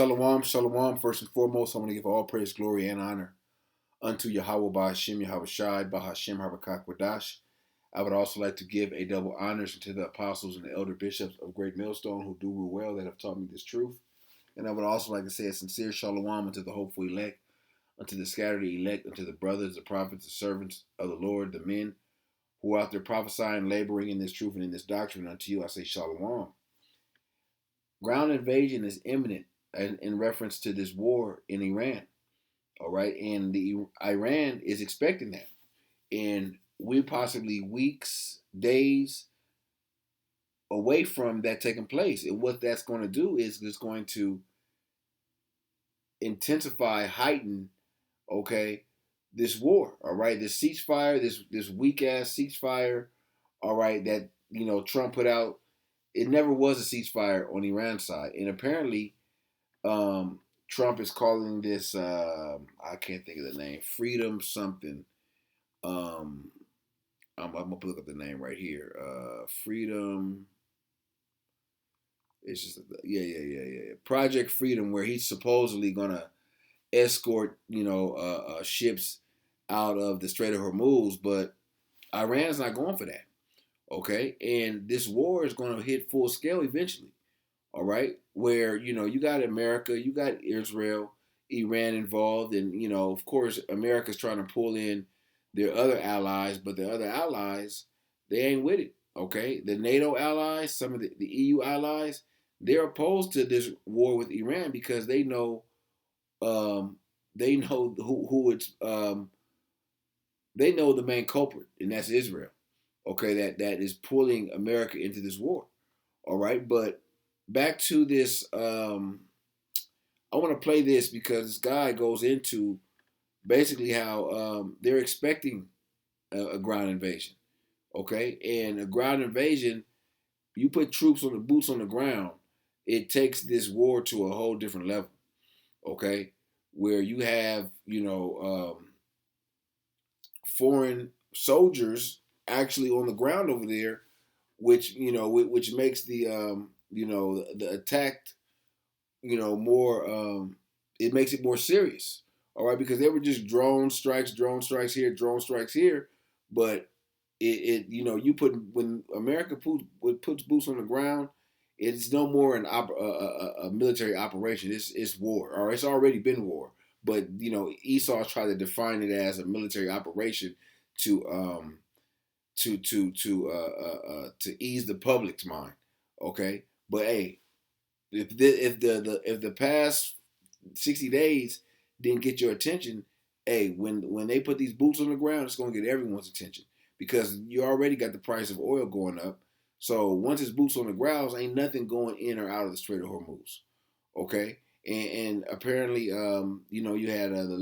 Shalom, shalom. First and foremost, I want to give all praise, glory, and honor unto Yahawah, Bahasham, Yahawashi, Bahasham, Habakkuk. I would also like to give a double honors to the apostles and the elder bishops of Great Millstone who do rule well, that have taught me this truth. And I would also like to say a sincere shalom unto the hopeful elect, unto the scattered elect, unto the brothers, the prophets, the servants of the Lord, the men who are out there prophesying, laboring in this truth and in this doctrine. Unto you I say shalom. Ground invasion is imminent in reference to this war in Iran. All right, and the Iran is expecting that, and we're possibly weeks, days away from that taking place. And what that's going to do is it's going to intensify, heighten, okay, this war. All right, this ceasefire, this weak ass ceasefire. All right, that Trump put out. It never was a ceasefire on Iran's side, and apparently Trump is calling this I can't think of the name, freedom something. Um, I'm gonna look up the name right here. Freedom. It's just yeah. Project Freedom, where he's supposedly gonna escort ships out of the Strait of Hormuz, but Iran's not going for that. Okay, and this war is going to hit full scale eventually. All right, where you got America, you got Israel, Iran involved, and of course America's trying to pull in their other allies, but the other allies, they ain't with it. Okay, the NATO allies, some of the EU allies, they're opposed to this war with Iran because um, they know who it's they know the main culprit, and that's Israel. Okay, that is pulling America into this war. All right, but back to this. I want to play this because this guy goes into basically how they're expecting a ground invasion. Okay, and a ground invasion, you put troops on the boots on the ground, it takes this war to a whole different level. Okay, where you have foreign soldiers actually on the ground over there, which makes the attack more it makes it more serious. All right, because they were just drone strikes here, drone strikes here, but you put when America puts boots on the ground, it's no more a military operation. It's war, or it's already been war. But Esau tried to define it as a military operation to to ease the public's mind. Okay, but hey, if the past 60 days didn't get your attention, hey, when they put these boots on the ground, it's gonna get everyone's attention because you already got the price of oil going up. So once it's boots on the ground, ain't nothing going in or out of the Strait of Hormuz. Okay, and apparently, you had the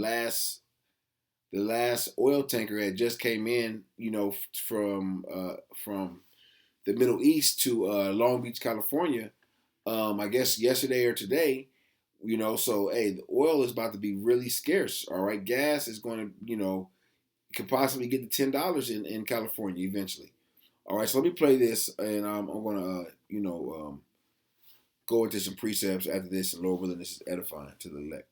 last oil tanker had just came in, from the Middle East to Long Beach, California. I guess yesterday or today, So hey, the oil is about to be really scarce. All right, gas is going to, could possibly get to $10 in California eventually. All right, so let me play this, and I'm going to, go into some precepts after this, and Lord willing, this is edifying to the elect.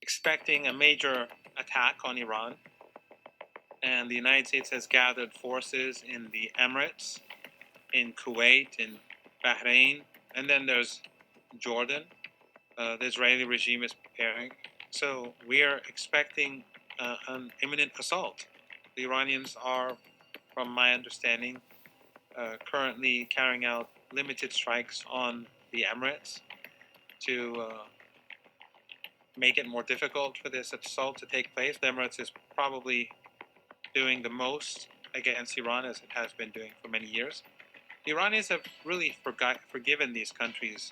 Expecting a major attack on Iran, and the United States has gathered forces in the Emirates, in Kuwait, in Bahrain, and then there's Jordan. The Israeli regime is preparing. So we are expecting an imminent assault. The Iranians are, from my understanding, currently carrying out limited strikes on the Emirates to make it more difficult for this assault to take place. The Emirates is probably doing the most against Iran, as it has been doing for many years. The Iranians have really forgiven these countries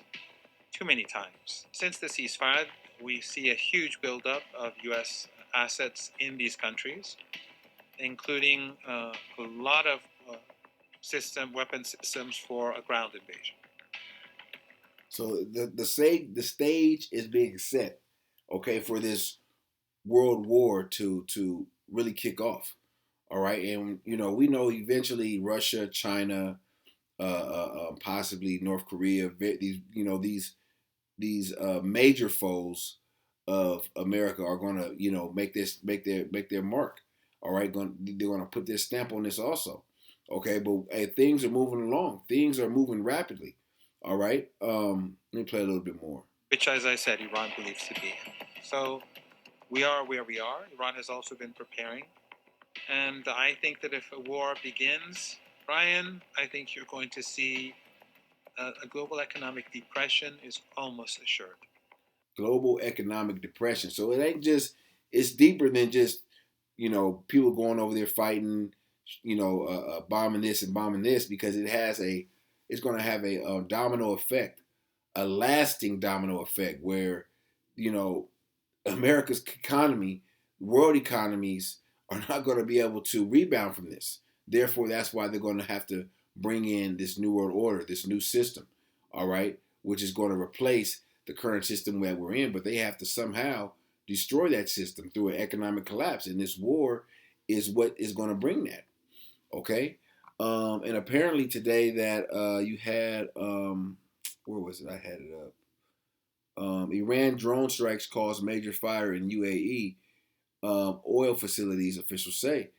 too many times. Since the ceasefire, we see a huge buildup of U.S. assets in these countries, including a lot of weapon systems for a ground invasion. So the stage is being set, okay, for this world war to really kick off. All right, and we know eventually Russia, China, possibly North Korea, these these major foes of America are going to, make their mark. All right, they're going to put their stamp on this also. Okay, but hey, things are moving along. Things are moving rapidly. All right. Let me play a little bit more. Which, as I said, Iran believes to be. So we are where we are. Iran has also been preparing. And I think that if a war begins, Ryan, I think you're going to see a global economic depression is almost assured. Global economic depression. So it ain't just, it's deeper than just, people going over there fighting, bombing this and bombing this, because it's going to have a domino effect, a lasting domino effect where, you know, America's economy, world economies are not going to be able to rebound from this. Therefore, that's why they're going to have to bring in this new world order, this new system, all right, which is going to replace the current system that we're in. But they have to somehow destroy that system through an economic collapse. And this war is what is going to bring that, okay? And apparently today that you had, where was it? I had it up. Iran drone strikes caused major fire in UAE oil facilities, officials say.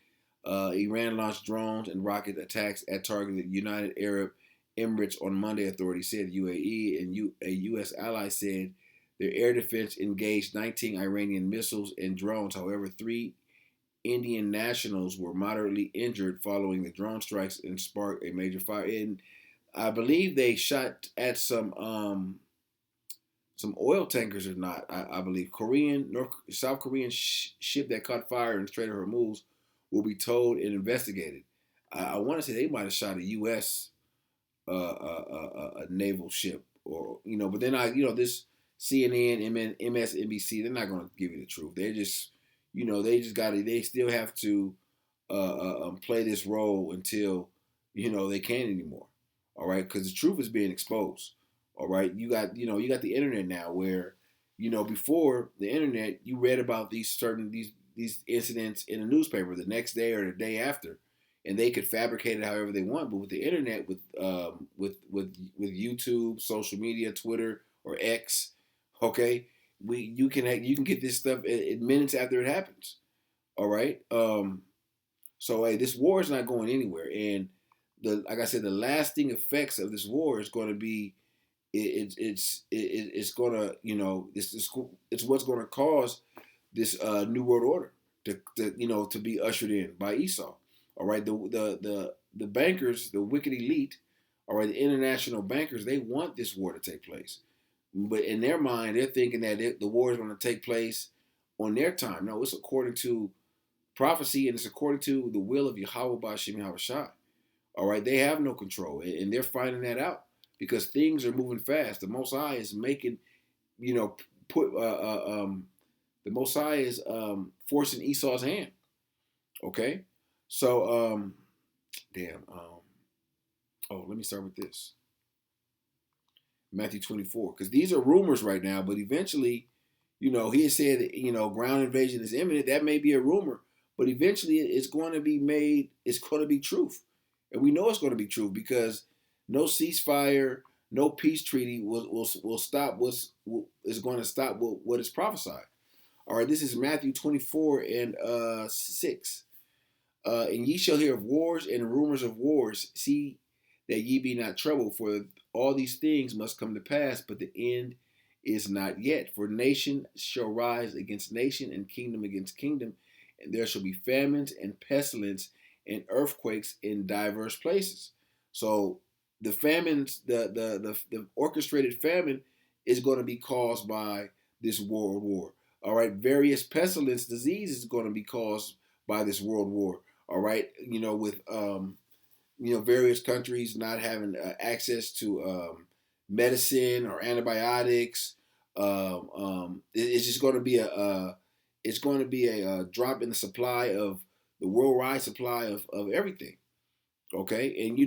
Iran launched drones and rocket attacks at targeted United Arab Emirates on Monday, authorities said. UAE and a U.S. ally said their air defense engaged 19 Iranian missiles and drones. However, 3 Indian nationals were moderately injured following the drone strikes and sparked a major fire. And I believe they shot at some oil tankers or not. I believe South Korean ship that caught fire in the Strait of Hormuz will be towed and investigated. I want to say they might have shot a U.S. A naval ship, or but then this CNN, MSNBC, they're not going to give you the truth. They're just, they still have to play this role until they can't anymore. All right, because the truth is being exposed. All right, you got the internet now, where before the internet you read about these incidents in a newspaper the next day or the day after, and they could fabricate it however they want. But with the internet, with YouTube, social media, Twitter or X, okay, you can get this stuff in minutes after it happens. All right. So hey, this war is not going anywhere, and like I said, the lasting effects of this war is going to be it's gonna it's what's gonna cause this new world order to be ushered in by Esau. All right, the bankers, the wicked elite, all right, the international bankers, they want this war to take place, but in their mind, they're thinking that the war is going to take place on their time. No, it's according to prophecy, and it's according to the will of Yahawah Bahasham Yahawashi. All right, they have no control, and they're finding that out because things are moving fast. The Most High is making, put the Most High is forcing Esau's hand. Okay, so damn. Oh, let me start with this. Matthew 24, because these are rumors right now, but eventually, he has said that, ground invasion is imminent. That may be a rumor, but eventually it's going to be made. It's going to be truth, and we know it's going to be truth because no ceasefire, no peace treaty will stop is going to stop what is prophesied. All right, this is Matthew 24 and 6. And ye shall hear of wars and rumors of wars. See that ye be not troubled, for all these things must come to pass, but the end is not yet. For nation shall rise against nation, and kingdom against kingdom, and there shall be famines and pestilence and earthquakes in diverse places. So the famines, the orchestrated famine is going to be caused by this world war. All right, various pestilence diseases is going to be caused by this world war. All right, with various countries not having access to medicine or antibiotics. It's just going to be a drop in the supply of the worldwide supply of everything. Okay, and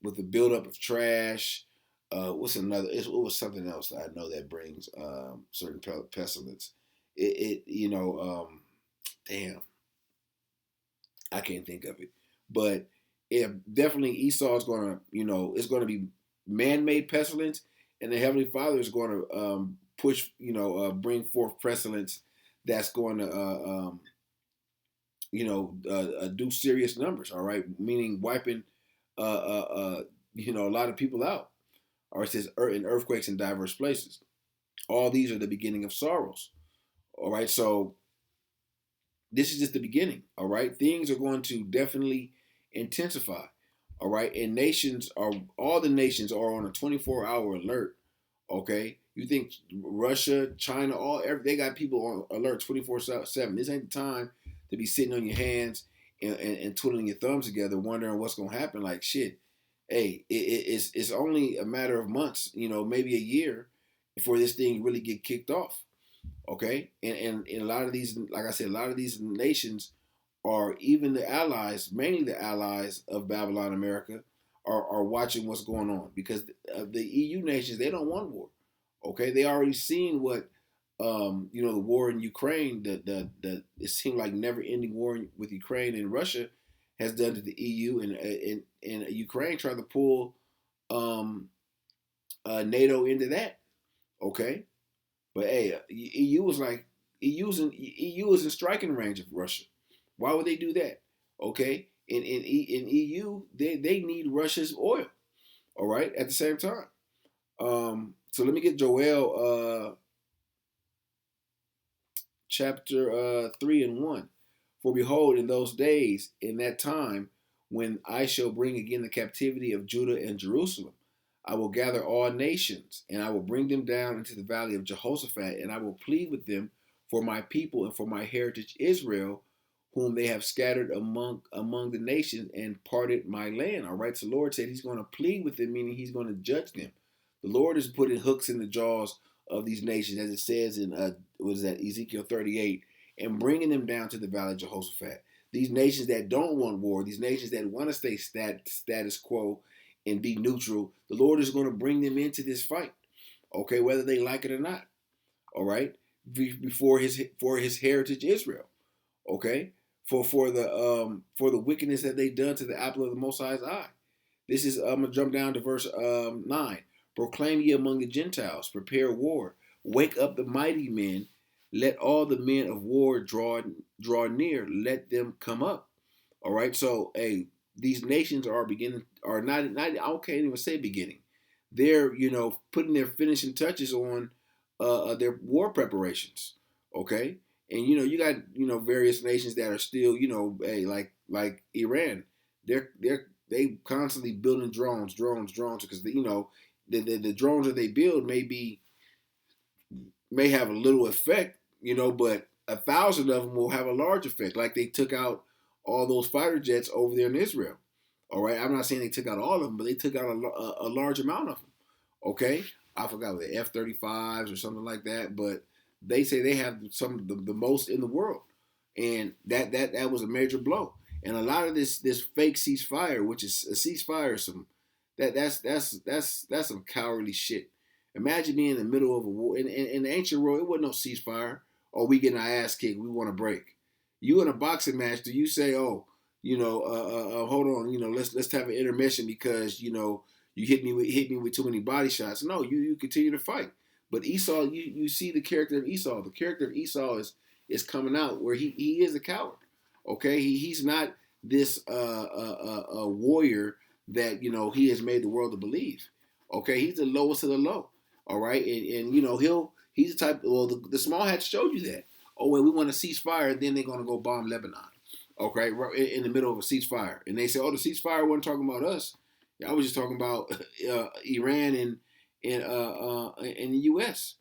with the buildup of trash, what's another? It was something else that I know that brings certain pestilence. Damn, I can't think of it. But definitely Esau is gonna, it's gonna be man-made pestilence, and the Heavenly Father is going to push, bring forth precedents that's going to, do serious numbers. All right, meaning wiping, a lot of people out. Or it says in earthquakes in diverse places. All these are the beginning of sorrows. All right, so this is just the beginning. All right, things are going to definitely intensify. All right, and all the nations are on a 24-hour alert. Okay, you think Russia, China, they got people on alert 24/7. This ain't the time to be sitting on your hands and twiddling your thumbs together, wondering what's gonna happen. Like shit, hey, it's only a matter of months, maybe a year, before this thing really get kicked off. Okay, and a lot of these, like I said, a lot of these nations are even the allies, mainly the allies of Babylon America, are watching what's going on because the EU nations, they don't want war. Okay, they already seen what the war in Ukraine, the it seemed like never ending war with Ukraine and Russia has done to the EU, and Ukraine tried to pull um, NATO into that. Okay, but hey, EU was like EU was in striking range of Russia. Why would they do that? Okay, in EU they need Russia's oil. All right, at the same time. So let me get Joel chapter 3:1. For behold, in those days, in that time, when I shall bring again the captivity of Judah and Jerusalem, I will gather all nations, and I will bring them down into the valley of Jehoshaphat, and I will plead with them for my people and for my heritage Israel, whom they have scattered among the nations and parted my land. All right, so the Lord said He's going to plead with them, meaning He's going to judge them. The Lord is putting hooks in the jaws of these nations, as it says in what is that, Ezekiel 38, and bringing them down to the valley of Jehoshaphat. These nations that don't want war, these nations that want to stay status quo and be neutral, the Lord is going to bring them into this fight. Okay, whether they like it or not. All right, before his heritage Israel. Okay, for the wickedness that they done to the apple of the Most High's eye. This is I'm gonna jump down to verse 9. Proclaim ye among the Gentiles, prepare war, wake up the mighty men, let all the men of war draw near, let them come up. All right, so hey, these nations are not I can't even say beginning. They're putting their finishing touches on their war preparations. Okay, and you got various nations that are still hey, like Iran. They constantly building drones because the drones that they build may have a little effect, but 1,000 of them will have a large effect. Like they took out all those fighter jets over there in Israel. All right, I'm not saying they took out all of them, but they took out a large amount of them. Okay, I forgot the F-35s or something like that, but they say they have some of the most in the world, and that was a major blow. And a lot of this fake ceasefire, which is a ceasefire, that's some cowardly shit. Imagine being in the middle of a war. In the ancient world, it wasn't no ceasefire. Or we getting our ass kicked, we want to break. You in a boxing match, do you say, oh, hold on, let's have an intermission because you hit me with too many body shots? No, you continue to fight. But Esau, you see the character of Esau. The character of Esau is coming out where he is a coward. Okay, he's not this a warrior that he has made the world to believe. Okay, he's the lowest of the low. All right, and he's the type. Well, the small hats showed you that. Oh, well, we want to cease fire, then they're gonna go bomb Lebanon. Okay, right in the middle of a ceasefire, and they say, oh, the ceasefire wasn't talking about us. I was just talking about Iran and the U.S.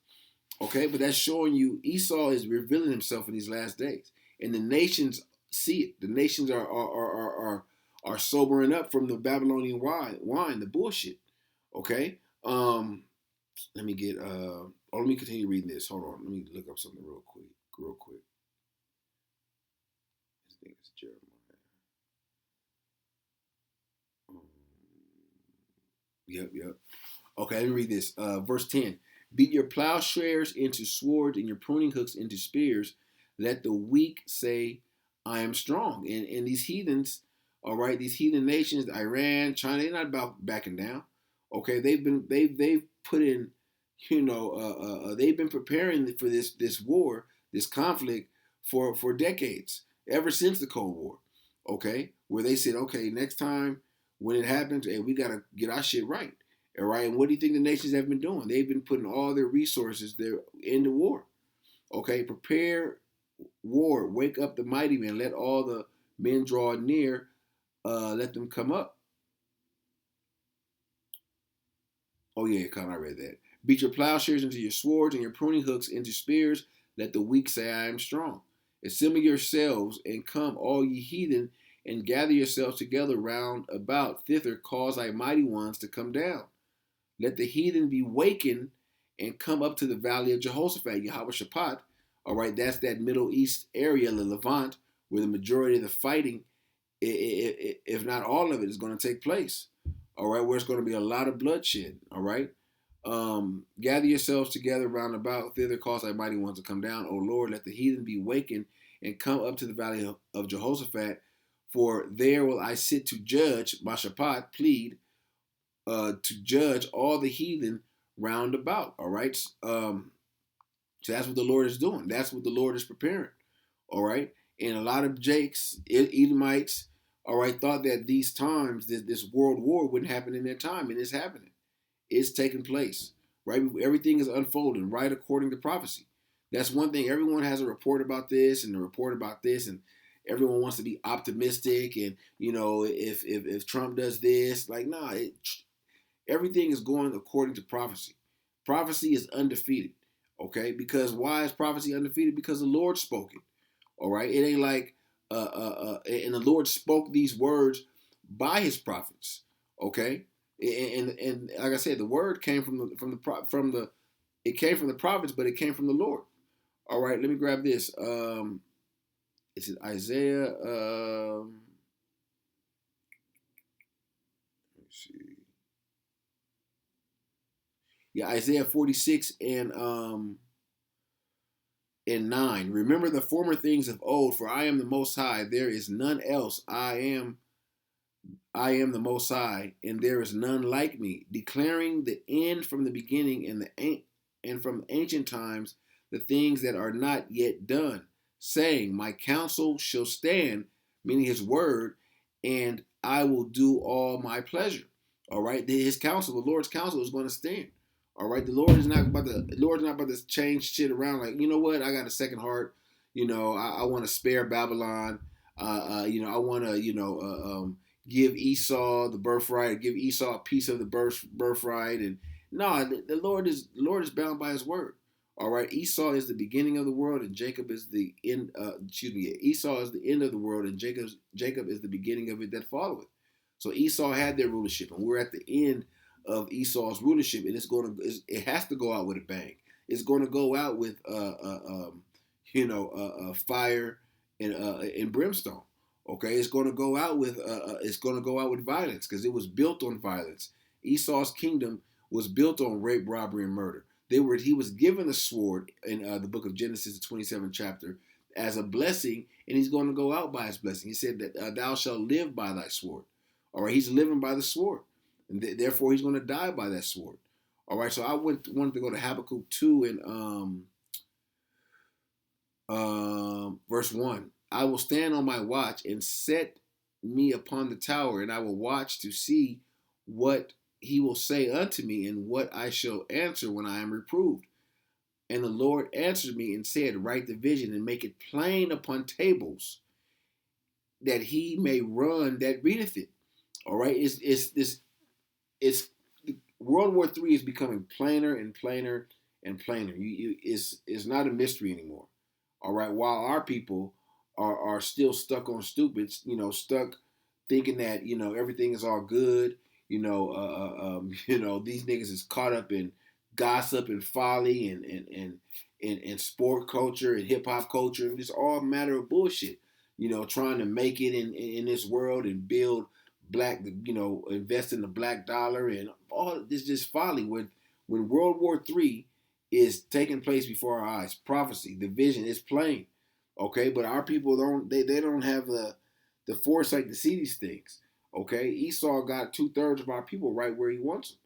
Okay, but that's showing you Esau is revealing himself in these last days, and the nations see it. The nations are sobering up from the Babylonian wine, the bullshit. Okay, let me get let me continue reading this. Hold on, let me look up something real quick. I think it's Jeremiah. Yep. Okay, let me read this. Verse 10. Beat your plowshares into swords and your pruning hooks into spears. Let the weak say, I am strong. And these heathens, all right, these heathen nations, Iran, China, they're not about backing down. Okay, they've put in, they've been preparing for this war, this conflict for decades, ever since the Cold War. Okay, where they said, okay, next time when it happens, hey, we gotta get our shit right. All right, and what do you think the nations have been doing? They've been putting all their resources there in the war. Okay, prepare war, wake up the mighty men, let all the men draw near, let them come up. Oh yeah, I read that. Beat your plowshares into your swords and your pruning hooks into spears. Let the weak say, I am strong. Assemble yourselves and come, all ye heathen, and gather yourselves together round about. Thither cause thy mighty ones to come down. Let the heathen be wakened and come up to the valley of Jehoshaphat, Yahawashi. All right, that's that Middle East area, the Levant, where the majority of the fighting, if not all of it, is going to take place. All right, where it's going to be a lot of bloodshed. All right. Gather yourselves together round about. Thither cause thy mighty ones to come down. O Lord, let the heathen be wakened and come up to the valley of Jehoshaphat. For there will I sit to judge, Mashapat, plead, to judge all the heathen round about. All right. So that's what the Lord is doing. That's what the Lord is preparing. All right. And a lot of Jakes, Edomites, all right, thought that these times, this world war wouldn't happen in their time, and it's happening. It's taking place. Right. Everything is unfolding right according to prophecy. That's one thing. Everyone has a report about this and a report about this, and everyone wants to be optimistic. And if Trump does this, like, nah, everything is going according to prophecy. Prophecy is undefeated. Okay, because why is prophecy undefeated? Because the Lord spoke it. All right, it ain't like and the Lord spoke these words by His prophets. Okay, and like I said, the word came it came from the prophets, but it came from the Lord. All right, let me grab this. It's in Isaiah. Let me see. Yeah, Isaiah 46 and 9. Remember the former things of old, for I am the Most High. There is none else. I am the Most High, and there is none like me, declaring the end from the beginning and from ancient times the things that are not yet done, saying, my counsel shall stand, meaning His word, and I will do all my pleasure. All right, His counsel, the Lord's counsel, is going to stand. All right, the Lord's not about to change shit around. Like, you know what? I got a second heart. I want to spare Babylon. I want to, give Esau the birthright, give Esau a piece of the birthright, and no, the Lord is bound by His word. All right, Esau is the beginning of the world, and Jacob is the end. Esau is the end of the world, and Jacob is the beginning of it that followeth. So Esau had their rulership, and we're at the end of Esau's rulership, and it has to go out with a bang. It's going to go out with fire and brimstone. Okay, it's going to go out with violence, because it was built on violence. Esau's kingdom was built on rape, robbery, and murder. He was given a sword in the book of Genesis, the 27th chapter, as a blessing, and he's going to go out by his blessing. He said that thou shalt live by thy sword. All right, he's living by the sword, and therefore he's going to die by that sword. All right, so I wanted to go to Habakkuk 2 and verse 1. I will stand on my watch and set me upon the tower, and I will watch to see what he will say unto me, and what I shall answer when I am reproved. And the Lord answered me and said, write the vision and make it plain upon tables, that he may run that readeth it. All right, it's World War III is becoming plainer and plainer and plainer. It's not a mystery anymore. All right, while our people are still stuck on stupid, stuck thinking that everything is all good. These niggas is caught up in gossip and folly and sport culture and hip hop culture, and it's all a matter of bullshit. Trying to make it in this world and build black, invest in the black dollar and all this just folly. When World War III is taking place before our eyes, prophecy, the vision is plain. Okay, but our people don't have the foresight to see these things. Okay, Esau got 2/3 of our people right where he wants them.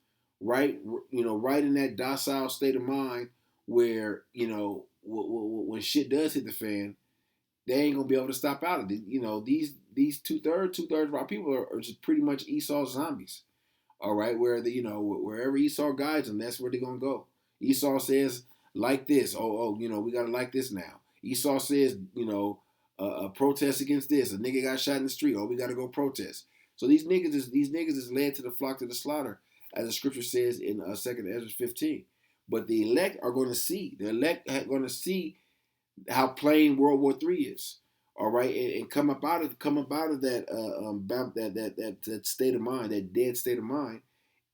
right, right in that docile state of mind where when shit does hit the fan, they ain't gonna be able to stop out of it. These two thirds of our people are just pretty much Esau's zombies. All right, where wherever Esau guides them, that's where they're gonna go. Esau says like this. We gotta like this now. Esau says, a protest against this. A nigga got shot in the street. Oh, we gotta go protest. So these niggas is led to the flock to the slaughter, as the scripture says in 2 Ezra 15. But the elect are going to see. The elect are going to see how plain World War III is. All right, and come up out of that that state of mind, that dead state of mind,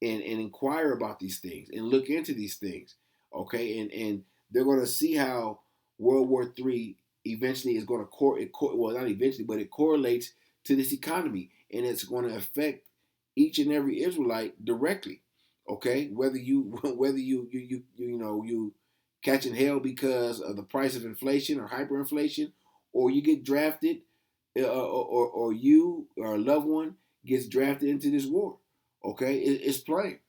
and inquire about these things and look into these things. Okay, and they're going to see how World War III eventually is going to well, not eventually, but it correlates to this economy, and it's going to affect each and every Israelite directly. Okay, whether you you catching hell because of the price of inflation or hyperinflation, or you get drafted, or you or a loved one gets drafted into this war. Okay, it's plain.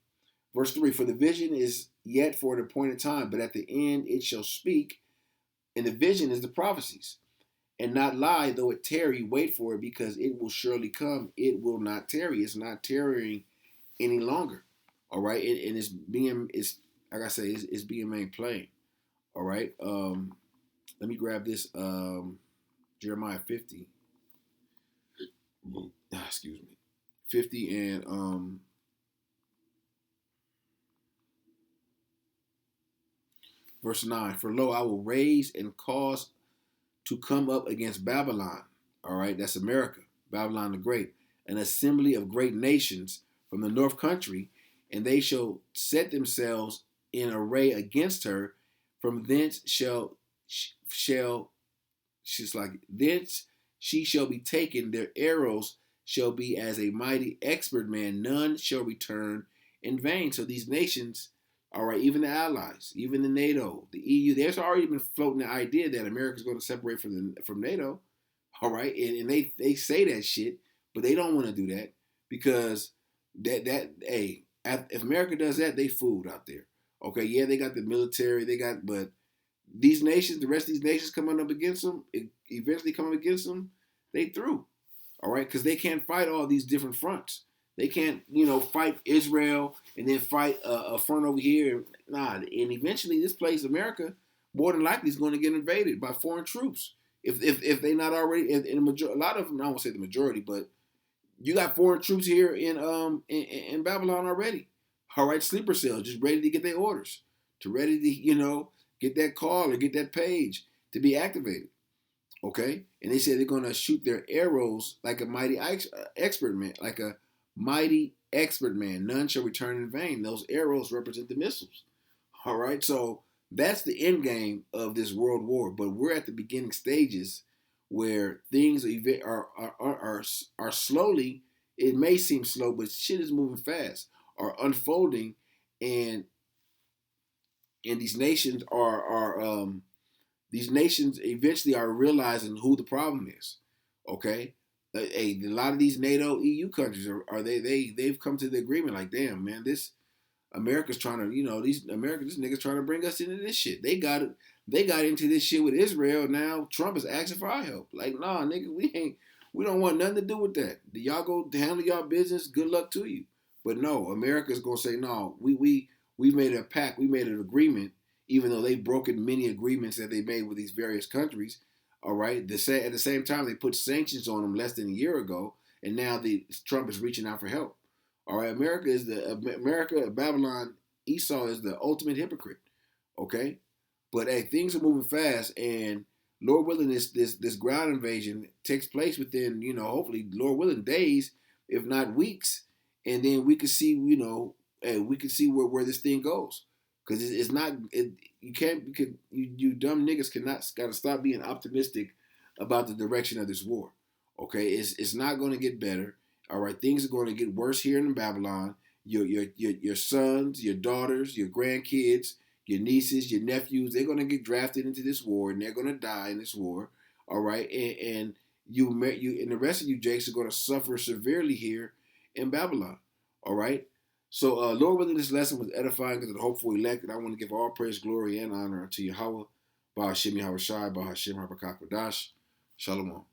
Verse 3, for the vision is yet for an appointed time, but at the end it shall speak, and the vision is the prophecies, and not lie, though it tarry, wait for it, because it will surely come. It will not tarry. It's not tarrying any longer. All right, and it's like I say, it's being made plain. All right. Let me grab this. Jeremiah 50. Excuse me. 50 and verse 9. For lo, I will raise and cause to come up against Babylon. All right, that's America, Babylon the Great, an assembly of great nations from the north country, and they shall set themselves in array against her. From thence she's like, thence she shall be taken. Their arrows shall be as a mighty expert man. None shall return in vain. So these nations, all right, even the allies, even the NATO, the EU, there's already been floating the idea that America's going to separate from NATO. All right, and they say that shit, but they don't want to do that because hey, if America does that, they fooled out there. Okay, yeah, they got the military, but these nations, the rest of these nations coming up against them, eventually coming against them, they through. All right, because they can't fight all these different fronts. They can't, fight Israel and then fight a front over here. Nah, and eventually this place, America, more than likely is going to get invaded by foreign troops. If they not already, in a lot of them, I won't say the majority, but you got foreign troops here in Babylon already. All right, sleeper cells, just ready to get their orders, to ready to get that call or get that page to be activated. Okay, and they said they're gonna shoot their arrows like a mighty expert man, like a mighty expert man. None shall return in vain. Those arrows represent the missiles. All right, so that's the end game of this world war. But we're at the beginning stages where things are slowly. It may seem slow, but shit is moving fast, are unfolding, and these nations eventually are realizing who the problem is. Okay, a lot of these NATO EU countries they've come to the agreement like, damn man, this America's trying to, these niggas trying to bring us into this shit. They got into this shit with Israel. Now Trump is asking for our help. Like, nah, nigga, we don't want nothing to do with that. Y'all go handle y'all business. Good luck to you. But no, America's gonna say no. We made a pact. We made an agreement, even though they've broken many agreements that they made with these various countries. All right. At the same time, they put sanctions on them less than a year ago, and now Trump is reaching out for help. All right, America, Babylon, Esau is the ultimate hypocrite. Okay, but hey, things are moving fast, and Lord willing, this ground invasion takes place within hopefully Lord willing days, if not weeks, and then we can see we can see where this thing goes, because it's not you can't because you dumb niggas gotta stop being optimistic about the direction of this war. Okay, it's not going to get better. All right, things are going to get worse here in Babylon. Your sons, your daughters, your grandkids, your nieces, your nephews, they're going to get drafted into this war, and they're going to die in this war. All right, and you and the rest of you Jakes are going to suffer severely here in Babylon. All right, So, Lord willing, this lesson was edifying to the hopeful elect, and I want to give all praise, glory, and honor unto Yahawah, Bahasham, Yahawashi, Bahasham, Habakkuk, Shalom.